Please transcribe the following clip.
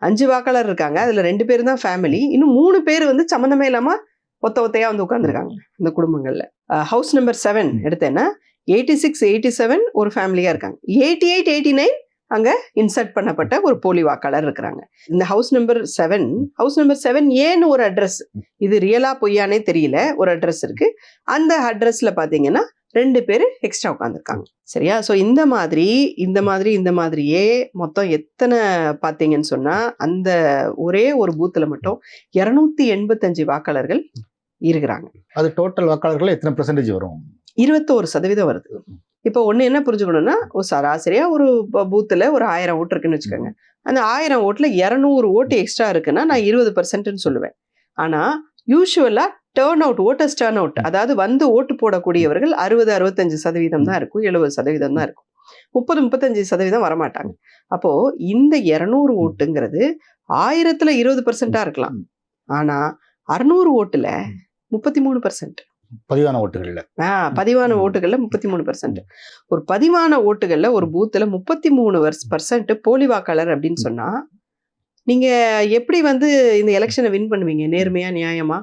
5 வாக்காளர் இருக்காங்க. அதுல 2 பேர் தான் ஃபேமிலி. இன்னும் 3 பேர் வந்து சம்மந்தமே இல்லாம ஒத்தையா வந்து உட்கார்ந்துருக்காங்க இந்த குடும்பங்கள்ல. ஹவுஸ் நம்பர் 7 எடுத்தேன்னா 86, 87 ஒரு ஃபேமிலியா இருக்காங்க. 88, 89 அங்க இன்சர்ட் பண்ணப்பட்ட ஒரு போலி வாக்காளர் இருக்கிறாங்க. இந்த ஹவுஸ் நம்பர் 7 ஏன்னு ஒரு அட்ரஸ், இது ரியலா பொய்யானே தெரியல, ஒரு அட்ரஸ் இருக்கு. அந்த அட்ரஸ்ல பாத்தீங்கன்னா 2 பேர் எக்ஸ்ட்ரா உட்காந்துருக்காங்க. சரியா? ஸோ இந்த மாதிரியே மொத்தம் எத்தனை பார்த்தீங்கன்னு சொன்னா, அந்த ஒரே ஒரு பூத்துல மட்டும் 285 வாக்காளர்கள் இருக்கிறாங்க. அது டோட்டல் வாக்காளர்கள் எத்தனை பெர்சன்டேஜ் வரும்? 21% வருது. இப்போ ஒண்ணு என்ன புரிஞ்சுக்கணும்னா, ஒரு சராசரியா ஒரு பூத்துல ஒரு 1000 ஓட்டு இருக்குன்னு வச்சுக்கோங்க. அந்த 1000 ஓட்டுல 200 ஓட்டு எக்ஸ்ட்ரா இருக்குன்னா நான் 20%ன்னு சொல்லுவேன். ஆனா யூசுவலா ஓட்டர்ஸ் டர்ன் அவுட், அதாவது வந்து ஓட்டு போடக்கூடியவர்கள் 60-65% தான் இருக்கும், 70% தான் இருக்கும். 30-35% வரமாட்டாங்க. அப்போ இந்த 200 ஓட்டுங்கிறது 1000த்துல 20%-ஆ இருக்கலாம். ஆனா 600 ஓட்டுல 33%. பதிவான ஓட்டுகள்ல பதிவான ஓட்டுகள்ல 33%. ஒரு பதிவான ஓட்டுகள்ல ஒரு பூத்துல 33% போலி வாக்காளர் அப்படின்னு சொன்னா, நீங்க எப்படி வந்து இந்த எலெக்ஷனை வின் பண்ணுவீங்க? நேர்மையா, நியாயமா?